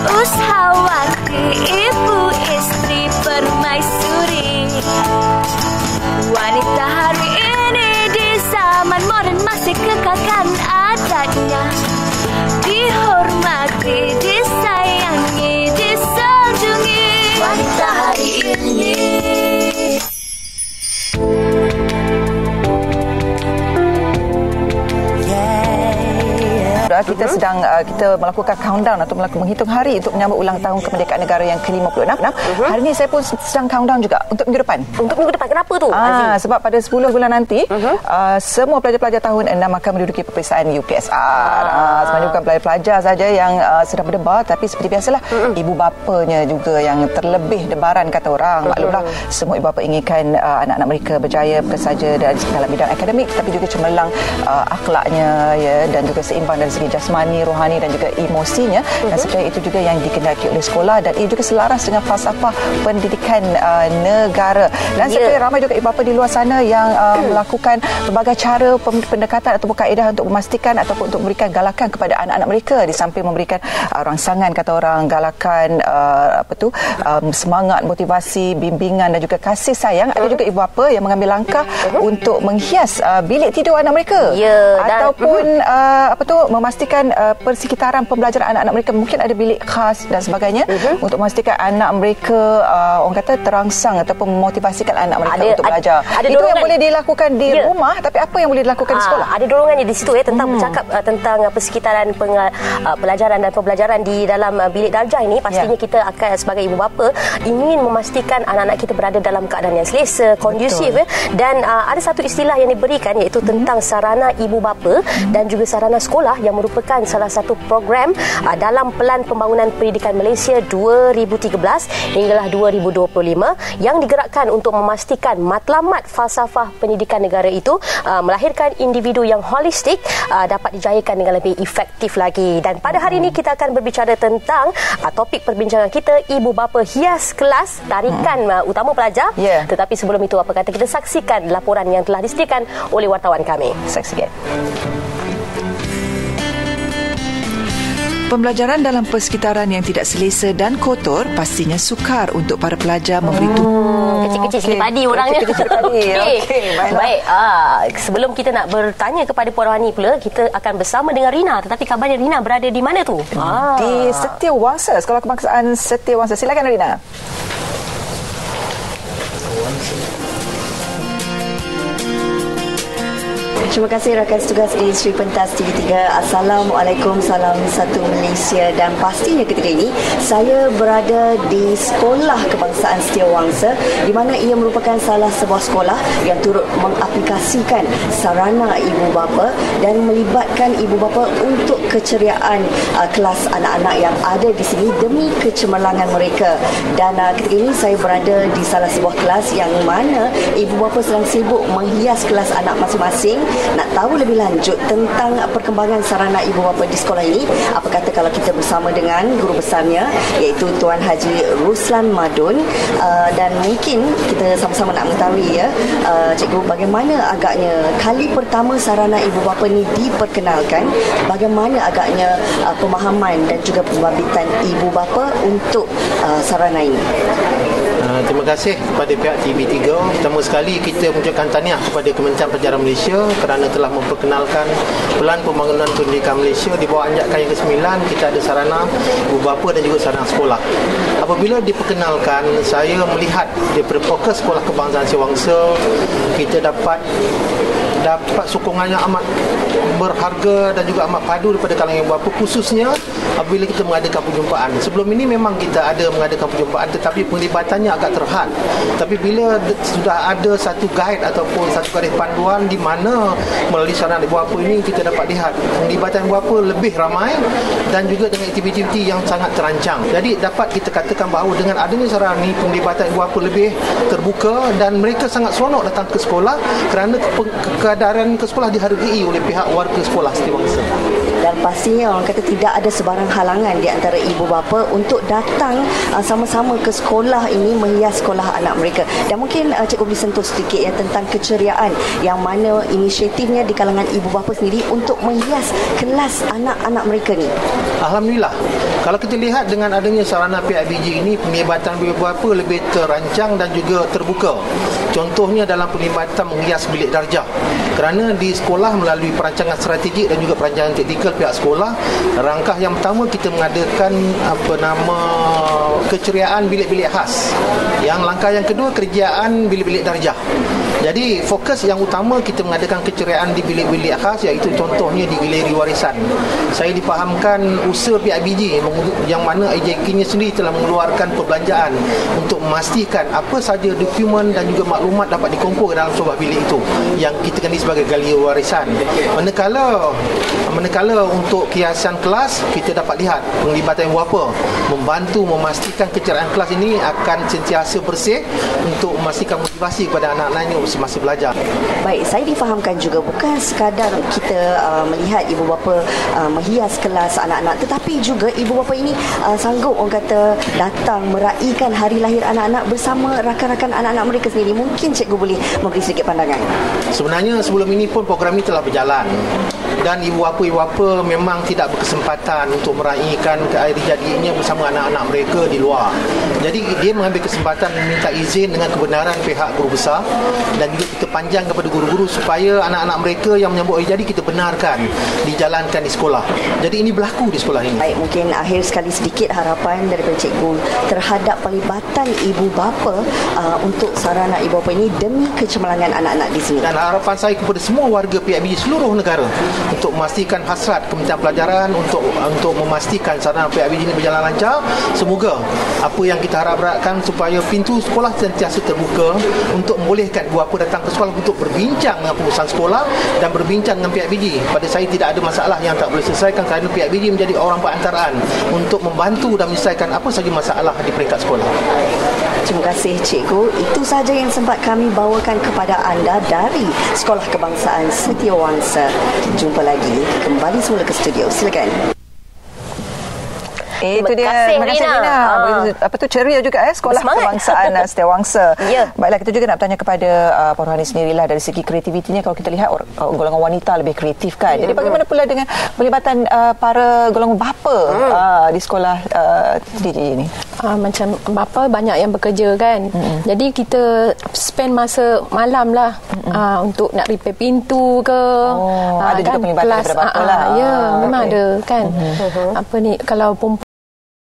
Usahawati ibu istri permaisuri. Wanita hari ini di zaman modern masih kekalkan adatnya. Dihormati, disayangi, disanjungi. Wanita hari ini. Kita sedang kita melakukan countdown atau menghitung hari untuk menyambut ulang tahun kemerdekaan negara yang ke-56. Hari ini saya pun sedang countdown juga untuk minggu depan. Untuk minggu depan, kenapa tu? Sebab pada 10 bulan nanti semua pelajar-pelajar tahun 6 akan menduduki peperiksaan UPSR. Sebenarnya bukan pelajar-pelajar saja yang sedang berdebar, tapi seperti biasalah ibu bapanya juga yang terlebih debaran kata orang. Maklumlah semua ibu bapa inginkan anak-anak mereka berjaya bukan saja dalam bidang akademik tapi juga cemerlang akhlaknya ya, dan juga seimbang dari segi jasmani, rohani dan juga emosinya. Dan sebenarnya itu juga yang dikendaki oleh sekolah dan ia juga selaras dengan falsafah pendidikan negara. Dan sebenarnya ramai juga ibu bapa di luar sana yang melakukan berbagai cara pendekatan ataupun kaedah untuk memastikan ataupun untuk memberikan galakan kepada anak-anak mereka, di samping memberikan rangsangan kata orang, galakan semangat, motivasi, bimbingan dan juga kasih sayang. Ada juga ibu bapa yang mengambil langkah untuk menghias bilik tidur anak mereka ataupun memastikan persekitaran pembelajaran anak-anak mereka mungkin ada bilik khas dan sebagainya untuk memastikan anak mereka orang kata terangsang ataupun memotivasikan anak mereka untuk belajar. Itu yang boleh dilakukan di rumah, tapi apa yang boleh dilakukan di sekolah? Ada dorongannya di situ tentang bercakap tentang persekitaran pelajaran dan pembelajaran di dalam bilik darjah ini. Pastinya kita akan sebagai ibu bapa ingin memastikan anak-anak kita berada dalam keadaan yang selesa, kondusif dan ada satu istilah yang diberikan iaitu tentang sarana ibu bapa dan juga sarana sekolah yang merupakan salah satu program dalam Pelan Pembangunan Pendidikan Malaysia 2013 hinggalah 2025 yang digerakkan untuk memastikan matlamat falsafah pendidikan negara itu melahirkan individu yang holistik dapat dijayakan dengan lebih efektif lagi. Dan pada hari ini kita akan berbicara tentang topik perbincangan kita, ibu bapa hias kelas tarikan utama pelajar. Tetapi sebelum itu, apa kata kita saksikan laporan yang telah disediakan oleh wartawan kami. Saksikan. Pembelajaran dalam persekitaran yang tidak selesa dan kotor pastinya sukar untuk para pelajar memberi kecil-kecil sili padi orangnya. Kecil-kecil padi. Baik. Sebelum kita nak bertanya kepada Puan Rohani pula, kita akan bersama dengan Rina. Tetapi kabarnya Rina berada di mana tu? Di Setiawangsa, Sekolah Kebangsaan Setiawangsa. Silakan Rina. Terima kasih rakan tugas di Sri Pentas TV3. Assalamualaikum, salam satu Malaysia. Dan pastinya ketika ini saya berada di Sekolah Kebangsaan Setiawangsa, di mana ia merupakan salah sebuah sekolah yang turut mengaplikasikan sarana ibu bapa dan melibatkan ibu bapa untuk keceriaan kelas anak-anak yang ada di sini demi kecemerlangan mereka. Dan ketika ini saya berada di salah sebuah kelas yang mana ibu bapa sedang sibuk menghias kelas anak masing-masing. Nak tahu lebih lanjut tentang perkembangan sarana ibu bapa di sekolah ini, apa kata kalau kita bersama dengan guru besarnya iaitu Tuan Haji Ruslan Madun, dan mungkin kita sama-sama nak mengetahui cikgu bagaimana agaknya kali pertama sarana ibu bapa ni diperkenalkan, bagaimana agaknya pemahaman dan juga pembabitan ibu bapa untuk sarana ini. Terima kasih kepada pihak TV3. Pertama sekali kita mengucapkan tahniah kepada Kementerian Pelajaran Malaysia kerana telah memperkenalkan Pelan Pembangunan Pendidikan Malaysia di bawah anjakan yang ke-9. Kita ada sarana ibu bapa dan juga sarana sekolah. Apabila diperkenalkan, saya melihat daripada fokus Sekolah Kebangsaan Setiawangsa, kita dapat sokongan yang amat berharga dan juga amat padu daripada kalangan ibu bapa, khususnya apabila kita mengadakan perjumpaan. Sebelum ini memang kita ada mengadakan perjumpaan tetapi penglibatannya agak terhad. Tapi bila sudah ada satu guide ataupun satu garis panduan di mana melalui sarana ibu bapa ini kita dapat lihat penglibatan ibu bapa lebih ramai dan juga dengan aktiviti-aktiviti yang sangat terancang. Jadi dapat kita katakan bahawa dengan adanya sarana ini penglibatan ibu bapa lebih terbuka dan mereka sangat seronok datang ke sekolah kerana keadaran ke sekolah dihargai oleh pihak warga sekolah Setiawangsa. Dan pastinya orang kata tidak ada sebarang halangan di antara ibu bapa untuk datang sama-sama ke sekolah ini menghias sekolah anak mereka. Dan mungkin cikgu boleh sentuh sedikit ya tentang keceriaan yang mana inisiatifnya di kalangan ibu bapa sendiri untuk menghias kelas anak-anak mereka ni. Alhamdulillah. Kalau kita lihat dengan adanya sarana PIBG ini, penglibatan ibu bapa lebih terancang dan juga terbuka. Contohnya dalam penglibatan menghias bilik darjah. Kerana di sekolah melalui perancangan strategik dan juga perancangan taktikal pihak sekolah, langkah yang pertama kita mengadakan keceriaan bilik-bilik khas. Yang langkah yang kedua kerjaan bilik-bilik darjah. Jadi fokus yang utama kita mengadakan keceriaan di bilik-bilik khas, iaitu contohnya di galeri warisan. Saya difahamkan usaha PIBG yang mana IJK-nya sendiri telah mengeluarkan perbelanjaan untuk memastikan apa saja dokumen dan juga maklumat dapat dikumpul dalam sebuah bilik itu yang kita kenali sebagai galeri warisan. Manakala untuk kiasan kelas, kita dapat lihat penglibatan ibu bapa membantu memastikan keceriaan kelas ini akan sentiasa bersih untuk memastikan motivasi kepada anak-anaknya masih belajar. Baik, saya difahamkan juga bukan sekadar kita melihat ibu bapa menghias kelas anak-anak, tetapi juga ibu bapa ini sanggup orang kata datang meraihkan hari lahir anak-anak bersama rakan-rakan anak-anak mereka sendiri. Mungkin cikgu boleh memberi sedikit pandangan. Sebenarnya sebelum ini pun program ini telah berjalan dan ibu bapa memang tidak berkesempatan untuk meraihkan hari jadinya bersama anak-anak mereka di luar. Jadi dia mengambil kesempatan meminta izin dengan kebenaran pihak guru besar dan juga kita panjang kepada guru-guru supaya anak-anak mereka yang menyambut hari jadi kita benarkan dijalankan di sekolah. Jadi ini berlaku di sekolah ini. Baik, mungkin akhir sekali sedikit harapan daripada cikgu terhadap pelibatan ibu bapa untuk sarana ibu bapa ini demi kecemerlangan anak-anak di sini. Dan harapan saya kepada semua warga PIBG seluruh negara untuk memastikan hasrat Kementerian Pelajaran untuk memastikan sarana PIBG ini berjalan lancar. Semoga apa yang kita harapkan supaya pintu sekolah sentiasa terbuka untuk membolehkan ibu bapa datang ke sekolah untuk berbincang dengan pengurusan sekolah dan berbincang dengan PIBG. Pada saya tidak ada masalah yang tak boleh selesaikan kerana PIBG menjadi orang perantaraan untuk membantu dan menyelesaikan apa sahaja masalah di peringkat sekolah. Terima kasih cikgu. Itu sahaja yang sempat kami bawakan kepada anda dari Sekolah Kebangsaan Setiawangsa. Jumpa lagi kembali semula ke studio. Silakan. Itu dia. Terima kasih Rina. Apa tu ceria juga Sekolah Kebangsaan Setiawangsa. Ya. Baiklah, kita juga nak bertanya kepada Puan Rohani sendirilah dari segi kreativitinya. Kalau kita lihat golongan wanita lebih kreatif kan. Jadi bagaimana pula dengan pelibatan para golongan bapa di sekolah TDJ ini? Macam bapa banyak yang bekerja kan. Jadi kita spend masa malam lah untuk nak repair pintu ke. Ada juga pelibatan daripada bapa lah. Ya, memang ada kan. Apa ni, kalau perempuan